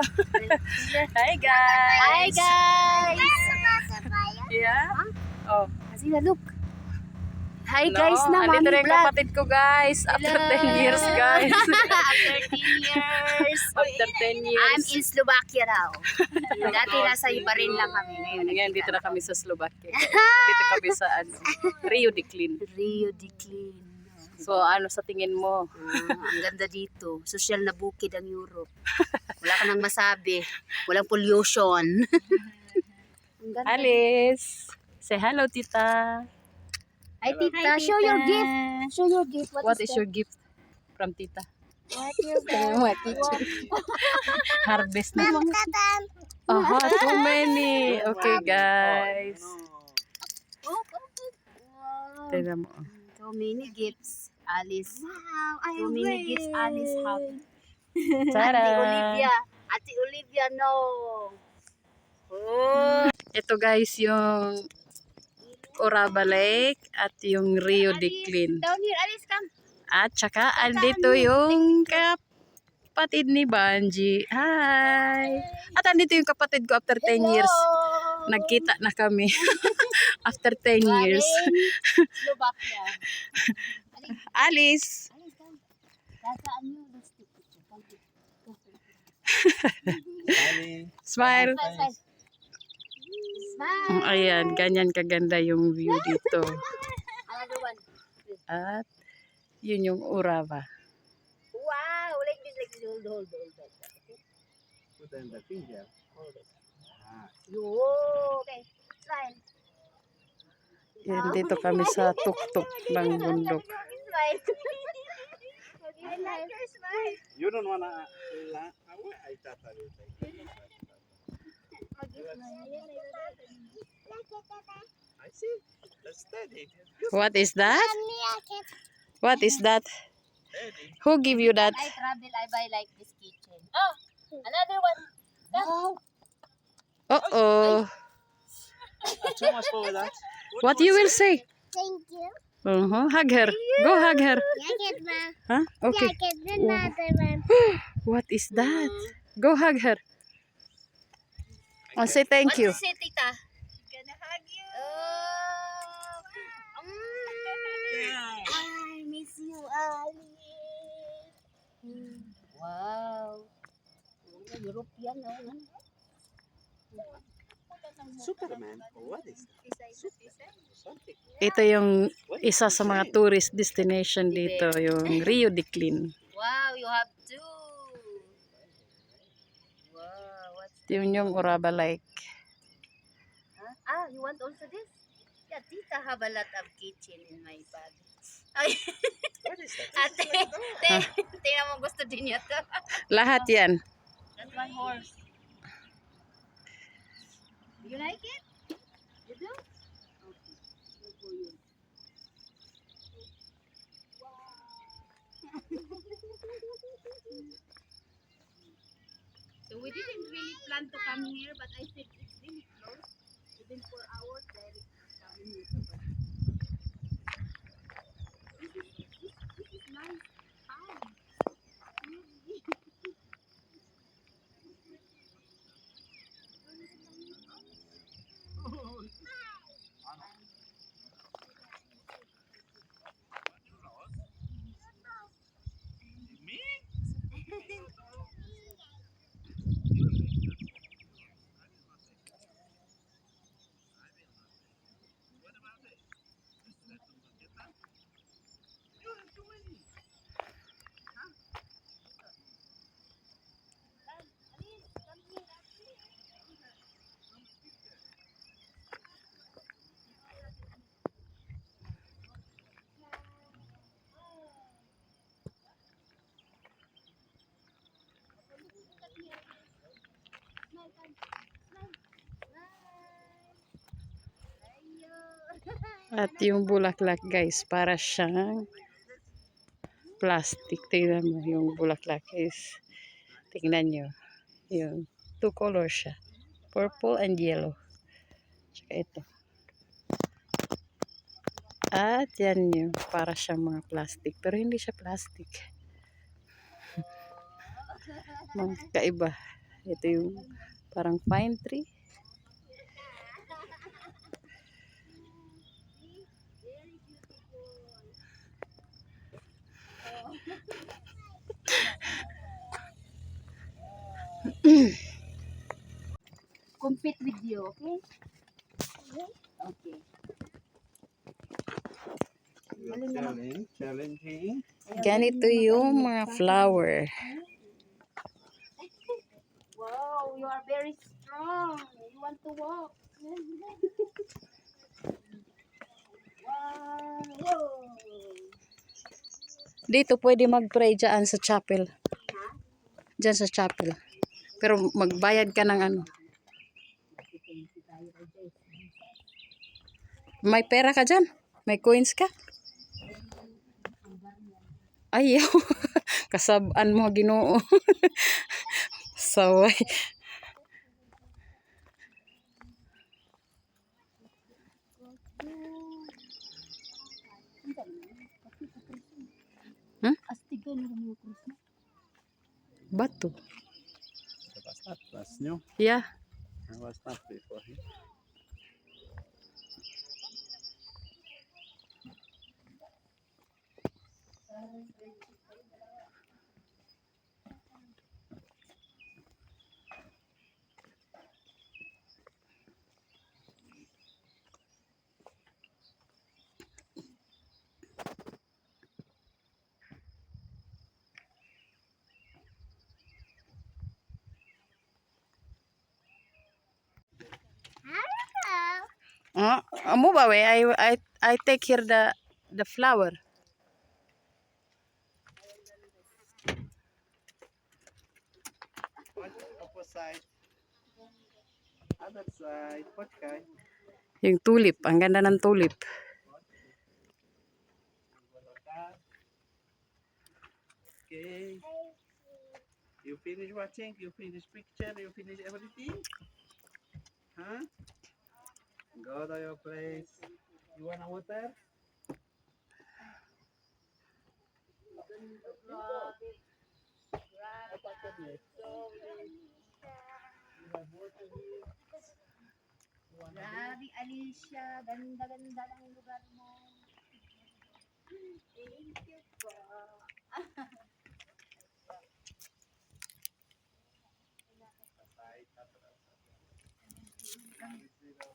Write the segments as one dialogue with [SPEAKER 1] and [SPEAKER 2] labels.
[SPEAKER 1] Hi guys.
[SPEAKER 2] Hi guys.
[SPEAKER 1] Yeah. Oh.
[SPEAKER 2] Kasi look. Hi
[SPEAKER 1] No,
[SPEAKER 2] guys na
[SPEAKER 1] andito
[SPEAKER 2] Mami
[SPEAKER 1] rin
[SPEAKER 2] Vlog.
[SPEAKER 1] kapatid ko guys. After 10 years guys.
[SPEAKER 2] After 10 years.
[SPEAKER 1] After 10
[SPEAKER 2] I'm
[SPEAKER 1] years.
[SPEAKER 2] in Slovakia now. Dati nasa Ibarin lang kami.
[SPEAKER 1] Ngayon dito na kami sa Slovakia. Dito kami sa Rio de Clean.
[SPEAKER 2] Rio de Clean.
[SPEAKER 1] So ano sa tingin mo?
[SPEAKER 2] Ang ganda dito. Social na bukid ang Europe. Wala ka nang masabi. Walang pollution. Ang ganda.
[SPEAKER 1] Alice. Say hello tita.
[SPEAKER 2] Hi tita. Show your gift. Show your gift.
[SPEAKER 1] What is your gift from tita?
[SPEAKER 2] What your
[SPEAKER 1] Mga kitchen. Harvest na. Aha, too many. Okay guys. Tignan mo.
[SPEAKER 2] So many gifts, Alice. Wow, so many gifts, Alice have.
[SPEAKER 1] Tara.
[SPEAKER 2] Ate Olivia, no. Oh.
[SPEAKER 1] Ito guys yung Oraba Lake at yung Rio de Clean.
[SPEAKER 2] Down here, Alice, come.
[SPEAKER 1] At saka andito yung kapatid ni Banji. Hi! At andito yung kapatid ko after 10 years. Nagkita na kami. After 10 years.
[SPEAKER 2] Slovakia.
[SPEAKER 1] Alice!
[SPEAKER 2] Alice, come. Dasaan nyo. Let's take picture. Come here.
[SPEAKER 1] Smile!
[SPEAKER 2] Smile.
[SPEAKER 1] Ayan, ganyan kaganda yung view dito.
[SPEAKER 2] Another one.
[SPEAKER 1] At yun yung Oraba.
[SPEAKER 2] Wow, like this. Hold.
[SPEAKER 3] Put in the finger.
[SPEAKER 2] Hold it. Yo, okay. Smile.
[SPEAKER 1] Yan, dito kami sa tuktok ng bundok.
[SPEAKER 2] Smile. I like your smile.
[SPEAKER 3] You don't wanna laugh? I thought I would I see. That's steady.
[SPEAKER 1] What is that? What is that?
[SPEAKER 3] Steady.
[SPEAKER 1] Who give you that?
[SPEAKER 2] I travel, I buy like this kitchen. Oh, another one. Wow.
[SPEAKER 1] Uh-oh.
[SPEAKER 3] Too much for that.
[SPEAKER 1] What you will say?
[SPEAKER 4] Thank you.
[SPEAKER 1] Hug her. Go hug her.
[SPEAKER 4] Jacket one.
[SPEAKER 1] Huh? Okay.
[SPEAKER 4] Jacket another one.
[SPEAKER 1] What is that? Go hug her. Oh, say thank you.
[SPEAKER 2] What you say, tita? Gonna hug you.
[SPEAKER 4] I miss you, Ali.
[SPEAKER 2] Wow. European, no?
[SPEAKER 3] Superman. What is that? Something.
[SPEAKER 1] Ito yung isa sa mga tourist destination dito, yung Rio de Clean.
[SPEAKER 2] Wow, you have two. Wow, what's
[SPEAKER 1] Yun yung Oraba Lake.
[SPEAKER 2] huh? Ah, you want also this? Yeah, tita have a lot of kitchen in my bag. Ay,
[SPEAKER 3] What is that?
[SPEAKER 2] ate, tingnan mo gusto din niya to.
[SPEAKER 1] Lahat yan.
[SPEAKER 2] That one horse. You like it? You do? Okay. Good for you. So we didn't really plan to come here, but I said it's really close. Within 4 hours, direct coming here. This is nice town.
[SPEAKER 1] At yung bulaklak guys, para siyang plastic. Tingnan mo yung bulaklak is, tingnan nyo. Yung two colors siya. Purple and yellow. Tsaka ito. At yan yung para siyang mga plastic. Pero hindi siya plastic. Mga kaiba. Ito yung parang pine tree.
[SPEAKER 2] Compete with you, okay? Okay.
[SPEAKER 3] Challenging.
[SPEAKER 1] Ganito yung mga flower.
[SPEAKER 2] Wow, you are very strong. You want to walk. Wow.
[SPEAKER 1] Dito pwede mag-pray dyan sa chapel. Dyan sa chapel. Pero magbayad ka ng ano. May pera ka dyan? May coins ka? Ayaw. Kasabaan mo, Ginoo. Saway. Hmm?
[SPEAKER 2] Astigan mo krus mo.
[SPEAKER 1] Bato.
[SPEAKER 3] That's new.
[SPEAKER 1] Yeah.
[SPEAKER 3] That was not before.
[SPEAKER 1] Amo ba we? I take here the flower.
[SPEAKER 3] Opposite. Other side. Okay.
[SPEAKER 1] Yung tulip. Ang ganda ng tulip.
[SPEAKER 3] Okay. You finish watching? You finish picture? You finish everything? Huh? Go to your place. You want water?
[SPEAKER 2] Grabe, Alicia. Ganda-ganda ng lugar mo. Thank you po.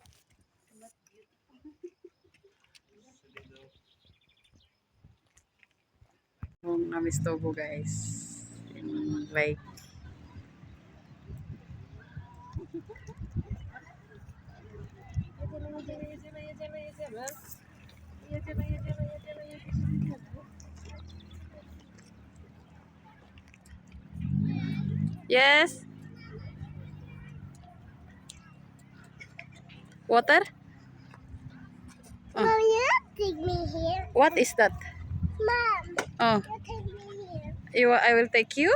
[SPEAKER 1] Yung Amistobo guys. Like yes. Water?
[SPEAKER 4] Mom, you take me here.
[SPEAKER 1] What is that?
[SPEAKER 4] Mom,
[SPEAKER 1] Oh,
[SPEAKER 4] you take me here.
[SPEAKER 1] I will take you.